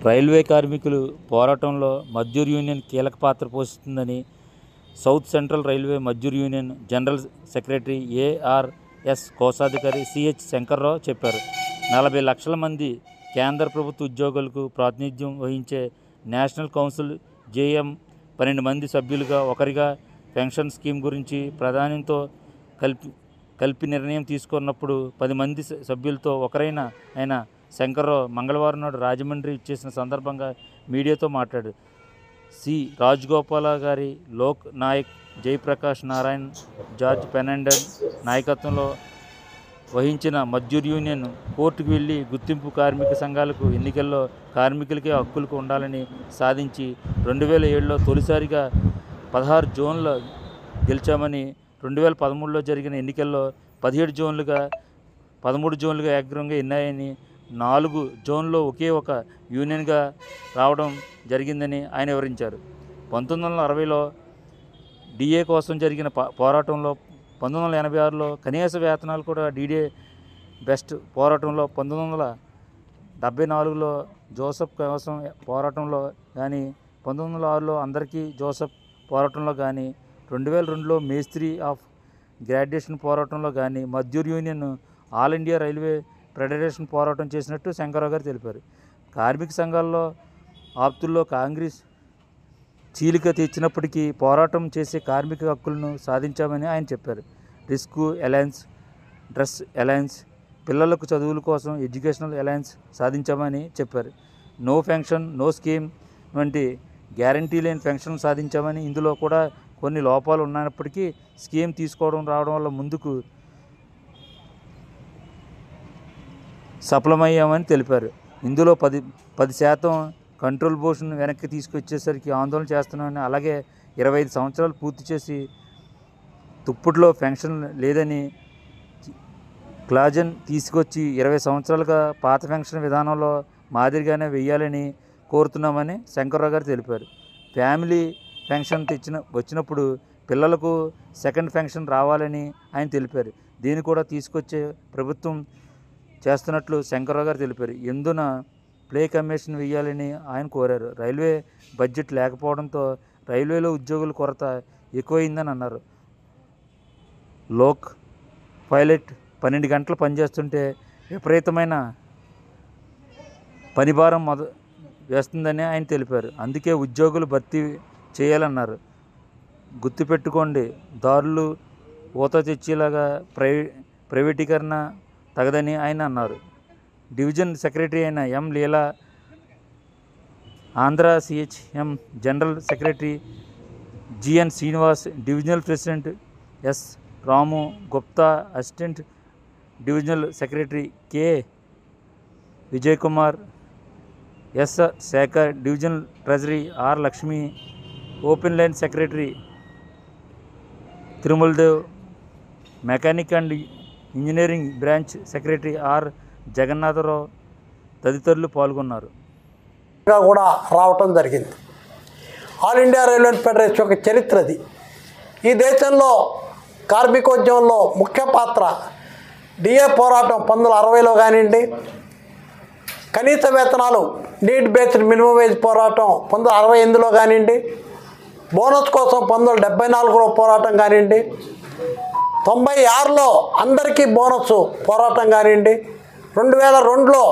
Railway కార్మికులు పోరాటంలో Mazdoor union కీలక పాత్ర పోషిస్తుందని south central railway Mazdoor union general secretary ARS కోశాధికారి సిహెచ్ శంకర్రావు చెప్పారు. 40 లక్షల మంది కేంద్ర ప్రభుత్వ ఉద్యోగులకు ప్రాతినిధ్యం వహించే నేషనల్ కౌన్సిల్ జేఎం 12 మంది సభ్యులుగా ఒకరిగా పెన్షన్ స్కీమ్ గురించి ప్రధానితో కలిపి నిర్ణయం తీసుకున్నప్పుడు 10 మంది సభ్యులతో ఒకరైన ఆయన శంకర్రావు మంగళవారం నాడు రాజమండ్రి ఇచ్చేసిన సందర్భంగా మీడియాతో మాట్లాడారు. సి రాజగోపాల గారి, లోక్ నాయక్, జయప్రకాష్ నారాయణ్, జార్జ్ ఫెర్నాండెస్ నాయకత్వంలో వహించిన మజ్దూర్ యూనియన్ కోర్టుకు వెళ్లి గుర్తింపు కార్మిక సంఘాలకు ఎన్నికల్లో కార్మికులకే హక్కులకు ఉండాలని సాధించి 2007లో తొలిసారిగా 16 జోన్లు గెలిచామని, 2013లో జరిగిన ఎన్నికల్లో 13 జోన్లుగా ఏకగ్రీవంగా ఎన్నాయని, 4 జోన్లో ఒకే ఒక యూనియన్గా రావడం జరిగిందని ఆయన వివరించారు. 1960లో డిఏ కోసం జరిగిన పోరాటంలో, 1986లో కనీస వేతనాలు కూడా డిడే బెస్ట్ పోరాటంలో, 1974లో జోసెఫ్ కోసం పోరాటంలో కానీ, 1906లో అందరికీ జోసెఫ్ పోరాటంలో కానీ, 2002లో మేస్త్రీ ఆఫ్ గ్రాడ్యుయేషన్ పోరాటంలో కానీ Mazdoor union all India railway federation పోరాటం చేసినట్టు శంకర్రావు గారు తెలిపారు. కార్మిక సంఘాల్లో ఆప్తుల్లో కాంగ్రెస్ చీలిక తెచ్చినప్పటికీ పోరాటం చేసే కార్మిక హక్కులను సాధించామని ఆయన చెప్పారు. రిస్క్ అలయన్స్, డ్రెస్ అలయన్స్, పిల్లలకు చదువుల కోసం ఎడ్యుకేషనల్ అలయన్స్ సాధించామని చెప్పారు. నో పెన్షన్ నో స్కీమ్ వంటి గ్యారంటీ లేని పెన్షన్ సాధించామని, ఇందులో కూడా కొన్ని లోపాలు ఉన్నప్పటికీ స్కీమ్ రావడం వల్ల ముందుకు సఫలమయ్యామని తెలిపారు. ఇందులో 10% కంట్రోల్ బోర్డును వెనక్కి తీసుకొచ్చేసరికి ఆందోళన చేస్తున్నామని, అలాగే 25 సంవత్సరాలు పూర్తి చేసి తుప్పట్లో పెన్షన్ లేదని క్లాజన్ తీసుకొచ్చి 20 సంవత్సరాలుగా పాత పెన్షన్ విధానంలో మాదిరిగానే వెయ్యాలని కోరుతున్నామని శంకర్రావు గారు తెలిపారు. ఫ్యామిలీ పెన్షన్ వచ్చినప్పుడు పిల్లలకు సెకండ్ పెన్షన్ రావాలని ఆయన తెలిపారు. దీన్ని కూడా తీసుకొచ్చే ప్రభుత్వం చేస్తున్నట్లు శంకర్రావు గారు తెలిపారు. ఎందున ప్లే కమిషన్ వేయాలని ఆయన కోరారు. రైల్వే బడ్జెట్ లేకపోవడంతో రైల్వేలో ఉద్యోగుల కొరత ఎక్కువైందని అన్నారు. లోక్ పైలట్ 12 గంటలు పనిచేస్తుంటే విపరీతమైన పనిభారం వేస్తుందని ఆయన తెలిపారు. అందుకే ఉద్యోగులు భర్తీ చేయాలన్నారు. గుర్తుపెట్టుకోండి, దారులు ఊత తెచ్చేలాగా ప్రైవేటీకరణ తగదని ఆయన అన్నారు. డివిజన్ సెక్రటరీ అయిన M Leela, Andhra CHM general secretary GN Srinivas, divisional president S Ramu Gupta, assistant divisional secretary K Vijay Kumar, S Shekhar, divisional treasury R Lakshmi, open line secretary Tirumaladev, mechanic and engineering branch secretary R Jagannatharao తదితరులు పాల్గొన్నారు. కూడా రావటం జరిగింది. ఆల్ ఇండియా రైల్వే ఫెడరేషన్ యొక్క చరిత్రది. ఈ దేశంలో కార్మికోద్యమంలో ముఖ్య పాత్ర డిఏ పోరాటం 1960లో కానివ్వండి, కనీస వేతనాలు నీడ్ బేస్డ్ మినిమం వేజ్ పోరాటం 1968లో కానివ్వండి, బోనస్ కోసం 1974లో పోరాటం కానివ్వండి, 96లో అందరికీ బోనస్ పోరాటం కానివ్వండి, 2002లో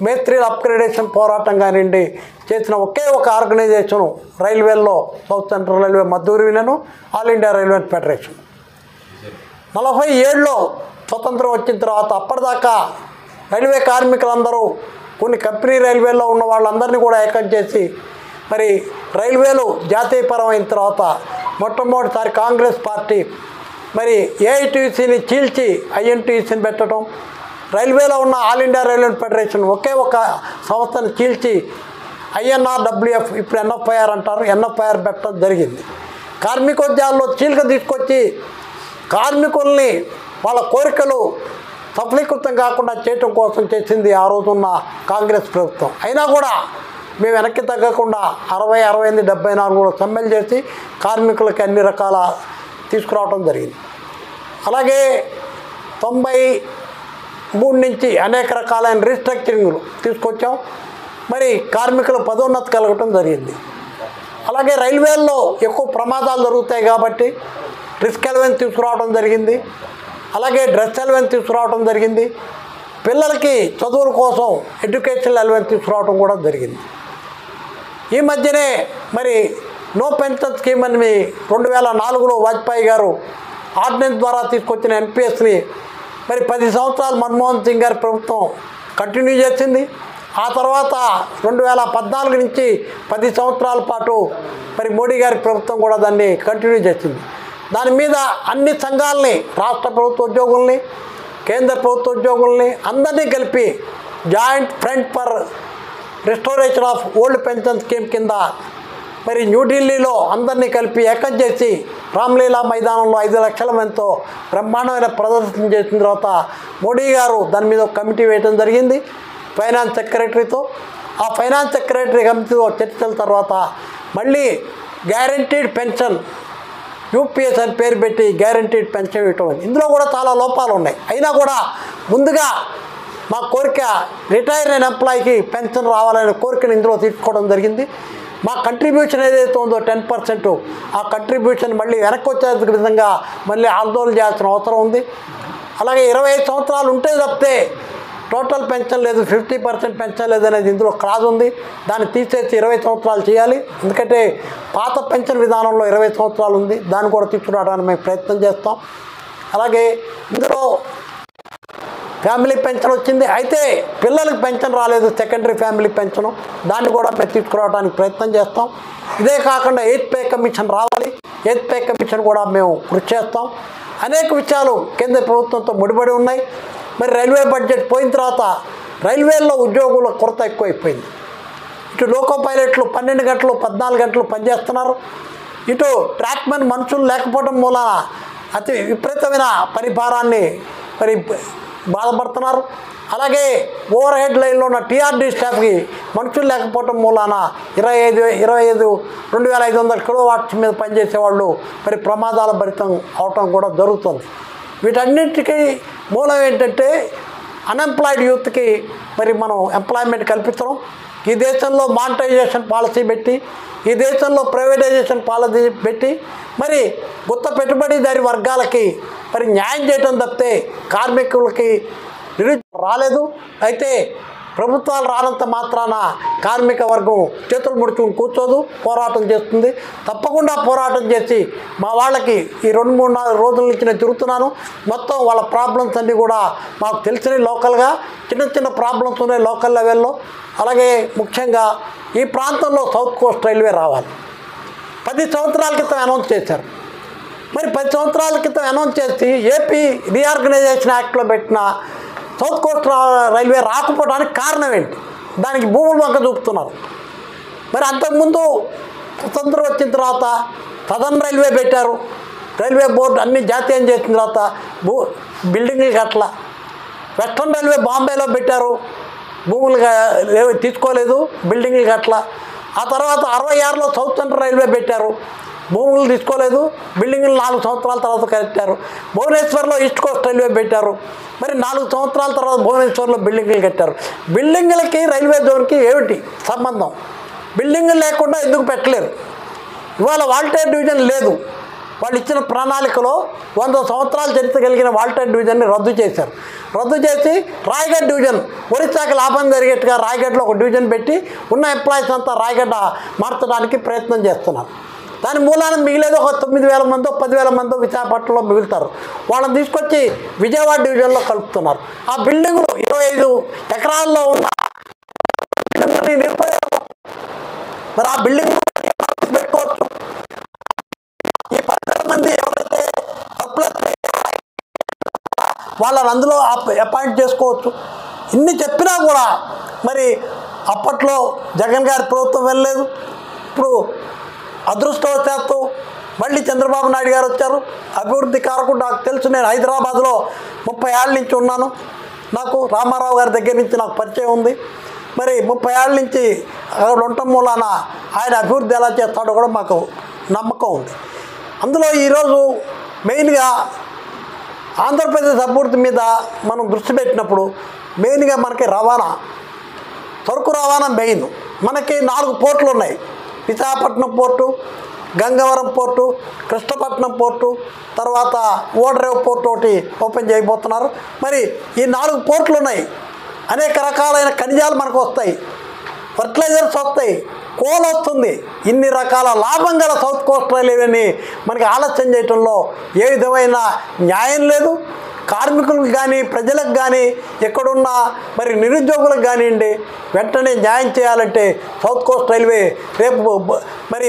మేస్త్రీల అప్గ్రేడేషన్ పోరాటం కానివ్వండి, చేసిన ఒకే ఒక ఆర్గనైజేషను రైల్వేల్లో south central railway Mazdoor union, all India railway federation. 47లో స్వతంత్రం వచ్చిన తర్వాత అప్పటిదాకా రైల్వే కార్మికులందరూ కొన్ని కంపెనీ రైల్వేల్లో ఉన్న వాళ్ళందరినీ కూడా ఏకం చేసి మరి రైల్వేలు జాతీయపరమైన తర్వాత మొట్టమొదటిసారి కాంగ్రెస్ పార్టీ మరి ఏఐటీసీని చీల్చి ఐఎన్టీసీని పెట్టడం, రైల్వేలో ఉన్న ఆల్ ఇండియా రైల్వే ఫెడరేషన్ ఒకే ఒక సంస్థను చీల్చి ఐఎన్ఆర్డబ్ల్యూఎఫ్, ఇప్పుడు ఎన్ఎఫ్ఐఆర్ అంటారు, ఎన్ఎఫ్ఐఆర్ పెట్టడం జరిగింది. కార్మికోద్యాల్లో చీలిక తీసుకొచ్చి కార్మికుల్ని వాళ్ళ కోరికలు సఫలీకృతం కాకుండా చేయటం కోసం చేసింది ఆ రోజున్న కాంగ్రెస్ ప్రభుత్వం. అయినా కూడా మేము వెనక్కి తగ్గకుండా 60, 68, 74 సమ్మెలు చేసి కార్మికులకి అన్ని రకాల తీసుకురావడం జరిగింది. అలాగే 93 నుంచి అనేక రకాలైన రీస్ట్రక్చరింగ్లు తీసుకొచ్చాం. మరి కార్మికులు పదోన్నతి కలగటం జరిగింది. అలాగే రైల్వేల్లో ఎక్కువ ప్రమాదాలు జరుగుతాయి కాబట్టి రిస్క్ అలవెన్స్ తీసుకురావడం జరిగింది. అలాగే డ్రెస్ అలవెన్స్ తీసుకురావడం జరిగింది. పిల్లలకి చదువుల కోసం ఎడ్యుకేషనల్ అలవెన్స్ తీసుకురావడం కూడా జరిగింది. ఈ మధ్యనే మరి నో పెన్షన్ స్కీమ్ అని 2004లో వాజ్పేయి గారు ఆర్డినెన్స్ ద్వారా తీసుకొచ్చిన ఎన్పిఎస్ని మరి 10 సంవత్సరాలు మన్మోహన్ సింగ్ గారి ప్రభుత్వం కంటిన్యూ చేసింది. ఆ తర్వాత 2014 నుంచి 10 సంవత్సరాల పాటు మరి మోడీ గారి ప్రభుత్వం కూడా దాన్ని కంటిన్యూ చేసింది. దాని మీద అన్ని సంఘాలని, రాష్ట్ర ప్రభుత్వ ఉద్యోగుల్ని, కేంద్ర ప్రభుత్వ ఉద్యోగుల్ని అందరినీ కలిపి joint front for restoration of old pension scheme కింద మరి న్యూఢిల్లీలో అందరినీ కలిపి ఏకం చేసి రామ్లీలా మైదానంలో 5 లక్షల మందితో బ్రహ్మాండమైన ప్రదర్శన చేసిన తర్వాత మోడీ గారు దాని మీద ఒక కమిటీ వేయడం జరిగింది ఫైనాన్స్ సెక్రటరీతో. ఆ ఫైనాన్స్ సెక్రటరీ కమిటీతో చర్చల తర్వాత మళ్ళీ గ్యారంటీడ్ పెన్షన్ యూపీఎస్ అని పేరు పెట్టి గ్యారంటీడ్ పెన్షన్ ఇవ్వటం. ఇందులో కూడా చాలా లోపాలు ఉన్నాయి. అయినా కూడా ముందుగా మా కోరిక రిటైర్ అయిన ఎంప్లాయీకి పెన్షన్ రావాలనే కోరికను ఇందులో తీసుకోవడం జరిగింది. మా కంట్రిబ్యూషన్ ఏదైతే ఉందో 10%, ఆ కంట్రిబ్యూషన్ మళ్ళీ వెనక్కి వచ్చే విధంగా మళ్ళీ ఆందోళన చేయాల్సిన అవసరం ఉంది. అలాగే 25 సంవత్సరాలు ఉంటే తప్పితే టోటల్ పెన్షన్ లేదు, 50% పెన్షన్ లేదనేది ఇందులో క్లాజ్ ఉంది. దాన్ని తీసేసి 20 సంవత్సరాలు చేయాలి. ఎందుకంటే పాత పెన్షన్ విధానంలో 20 సంవత్సరాలు ఉంది. దాన్ని కూడా తీసుకురావడానికి మేము ప్రయత్నం చేస్తాం. అలాగే ఇందులో ఫ్యామిలీ పెన్షన్ వచ్చింది, అయితే పిల్లలకు పెన్షన్ రాలేదు, సెకండరీ ఫ్యామిలీ పెన్షను, దాన్ని కూడా మేము తీసుకురావడానికి ప్రయత్నం చేస్తాం. ఇదే కాకుండా 8th పే కమిషన్ రావాలి. 8th పే కమిషన్ కూడా మేము కృషి చేస్తాం. అనేక విషయాలు కేంద్ర ప్రభుత్వంతో ముడిపడి ఉన్నాయి. మరి రైల్వే బడ్జెట్ పోయిన తర్వాత రైల్వేల్లో ఉద్యోగుల కొరత ఎక్కువైపోయింది. ఇటు లోకో పైలట్లు 12 గంటలు 14 గంటలు పనిచేస్తున్నారు. ఇటు ట్రాక్మెన్ మనుషులు లేకపోవడం మూలన అతి విపరీతమైన పరిభారాన్ని మరి బాధపడుతున్నారు. అలాగే ఓవర్ హెడ్ లైన్లో ఉన్న టీఆర్డీ స్టాఫ్కి మనుషులు లేకపోవడం మూలాన 2500 కిలోవాట్స్ మీద పనిచేసేవాళ్ళు మరి ప్రమాదాల భరితం అవటం కూడా జరుగుతుంది. వీటన్నిటికీ మూలం ఏంటంటే అన్ఎంప్లాయిడ్ యూత్కి మరి మనం ఎంప్లాయ్మెంట్ కల్పించడం, ఈ దేశంలో మానిటైజేషన్ పాలసీ పెట్టి, ఈ దేశంలో ప్రైవేటైజేషన్ పాలసీ పెట్టి మరి కొత్త పెట్టుబడిదారి వర్గాలకి మరి న్యాయం చేయడం తప్పితే కార్మికులకి నిరుద్యోగం రాలేదు. అయితే ప్రభుత్వాలు రానంత మాత్రాన కార్మిక వర్గం చేతులు ముడుచుకుని కూర్చోదు, పోరాటం చేస్తుంది. తప్పకుండా పోరాటం చేసి మా వాళ్ళకి ఈ 2-3-4 రోజుల నుంచి నేను తిరుగుతున్నాను. మొత్తం వాళ్ళ ప్రాబ్లమ్స్ అన్నీ కూడా మాకు తెలిసినవి. లోకల్గా చిన్న ప్రాబ్లమ్స్ ఉన్నాయి లోకల్ లెవెల్లో. అలాగే ముఖ్యంగా ఈ ప్రాంతంలో సౌత్ కోస్ట్ రైల్వే రావాలి. 10 సంవత్సరాల క్రితం అనౌన్స్ చేశారు. మరి 10 సంవత్సరాల క్రితం అనౌన్స్ చేసి ఏపీ రీఆర్గనైజేషన్ యాక్ట్లో పెట్టిన సౌత్ కోస్ట్ రైల్వే రాకపోవడానికి కారణం ఏంటి? దానికి భూములు వంక చూపుతున్నారు. మరి అంతకుముందు స్వతంత్రం వచ్చిన తర్వాత సదర్న్ రైల్వే పెట్టారు. రైల్వే బోర్డు అన్ని జాతీయం చేసిన తర్వాత బిల్డింగ్లు కట్ల. వెస్ట్రన్ రైల్వే బాంబేలో పెట్టారు, భూములు తీసుకోలేదు, బిల్డింగ్లు కట్ల. ఆ తర్వాత 66లో సౌత్ సెంట్రల్ రైల్వే పెట్టారు, భూములు తీసుకోలేదు, బిల్డింగ్లు 4 సంవత్సరాల తర్వాత కట్టారు. భువనేశ్వర్లో ఈస్ట్ కోస్ట్ రైల్వే పెట్టారు, మరి 4 సంవత్సరాల తర్వాత భువనేశ్వర్లో బిల్డింగ్లు కట్టారు. బిల్డింగ్లకి రైల్వే జోన్కి ఏమిటి సంబంధం? బిల్డింగ్లు లేకుండా ఎందుకు పెట్టలేరు? ఇవాళ వాల్టేర్ డివిజన్ లేదు. వాళ్ళు ఇచ్చిన ప్రణాళికలో 100 సంవత్సరాల చరిత్ర కలిగిన వాల్టేర్ డివిజన్ని రద్దు చేశారు. రద్దు చేసి రాయగఢ్ డివిజన్, ఒరిస్సాకి లాభం జరిగేట్టుగా రాయగఢ్లో ఒక డివిజన్ పెట్టి ఉన్న ఎంప్లాయీస్ అంతా రాయగఢ మార్చడానికి ప్రయత్నం చేస్తున్నారు. దాని మూలాన మిగిలేదు ఒక 9,000 మందో 10,000 మందో విశాఖపట్నంలో మిగులుతారు. వాళ్ళని తీసుకొచ్చి విజయవాడ డివిజన్లో కలుపుతున్నారు. ఆ బిల్డింగులు 25 ఎకరాల్లో ఉన్న మరి ఆ బిల్డింగ్ పెట్టుకోవచ్చు. ఈ 10,000 మంది ఎవరైతే వాళ్ళని అందులో అపాయింట్ చేసుకోవచ్చు. ఇన్ని చెప్పినా కూడా మరి అప్పట్లో జగన్ గారి ప్రభుత్వం వెళ్ళలేదు. ఇప్పుడు అదృష్టవశాత్తు మళ్ళీ చంద్రబాబు నాయుడు గారు వచ్చారు. అభివృద్ధి కారకుడు నాకు తెలుసు. నేను హైదరాబాద్లో 30 ఏళ్ళ నుంచి ఉన్నాను. నాకు రామారావు గారి దగ్గర నుంచి నాకు పరిచయం ఉంది. మరి 30 ఏళ్ళ నుంచి అక్కడ ఉండటం మూలాన ఆయన అభివృద్ధి ఎలా చేస్తాడో కూడా మాకు నమ్మకం ఉంది. అందులో ఈరోజు మెయిన్గా ఆంధ్రప్రదేశ్ అభివృద్ధి మీద మనం దృష్టి పెట్టినప్పుడు మెయిన్గా మనకి రవాణా సరుకు రవాణా మెయిన్. మనకి 4 పోర్టులు ఉన్నాయి. Visakhapatnam port, Gangavaram port, Krishnapatnam port, తర్వాత ఓడరేవు పోర్టు ఒకటి ఓపెన్ చేయబోతున్నారు. మరి ఈ 4 పోర్టులు ఉన్నాయి. అనేక రకాలైన ఖనిజాలు మనకు వస్తాయి, ఫర్టిలైజర్స్ వస్తాయి, కోల్ వస్తుంది. ఇన్ని రకాల లాభం గల సౌత్ కోస్ట్ రైల్వేని మనకి ఆలస్యం చేయడంలో ఏ విధమైన న్యాయం లేదు. కార్మికులకు కానీ ప్రజలకు కానీ ఎక్కడున్నా మరి నిరుద్యోగులకు కానివ్వండి వెంటనే న్యాయం చేయాలంటే సౌత్ కోస్ట్ రైల్వే రేపు మరి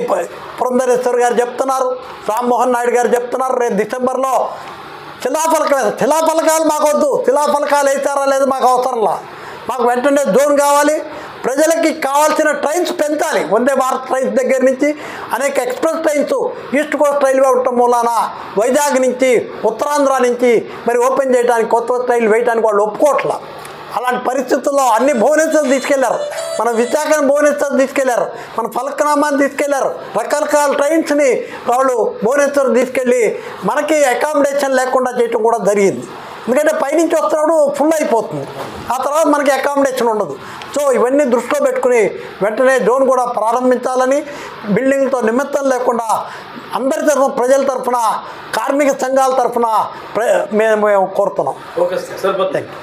పురంధరేశ్వర్ గారు చెప్తున్నారు, రామ్మోహన్ నాయుడు గారు చెప్తున్నారు, రేపు డిసెంబర్లో శిలాఫలకాలు మాకు వద్దు, శిలాఫలకాలు వేసారా లేదు మాకు అవసరంలా, మాకు వెంటనే జోన్ కావాలి. ప్రజలకి కావాల్సిన ట్రైన్స్ పెంచాలి. వందే భారత్ ట్రైన్స్ దగ్గర నుంచి అనేక express trains east Coast railway ఉండటం మూలాన వైజాగ్ నుంచి ఉత్తరాంధ్ర నుంచి మరి ఓపెన్ చేయడానికి కొత్త రైలు వేయడానికి వాళ్ళు ఒప్పుకోవట్ల. అలాంటి పరిస్థితుల్లో అన్ని భువనేశ్వర్ తీసుకెళ్లారు, మన విశాఖను భువనేశ్వర్ తీసుకెళ్లారు, మన ఫలక్నామాని తీసుకెళ్లారు, రకరకాల ట్రైన్స్ని వాళ్ళు భువనేశ్వర్ తీసుకెళ్ళి మనకి అకామిడేషన్ లేకుండా చేయటం కూడా జరిగింది. ఎందుకంటే పైనుంచి వస్తున్నప్పుడు ఫుల్ అయిపోతుంది, ఆ తర్వాత మనకి అకామిడేషన్ ఉండదు. సో ఇవన్నీ దృష్టిలో పెట్టుకుని వెంటనే జోన్ కూడా ప్రారంభించాలని బిల్డింగ్తో నిమిత్తం లేకుండా అందరి తరఫున, ప్రజల తరఫున, కార్మిక సంఘాల తరఫున మేము కోరుతున్నాం. Okay sir. Thank you.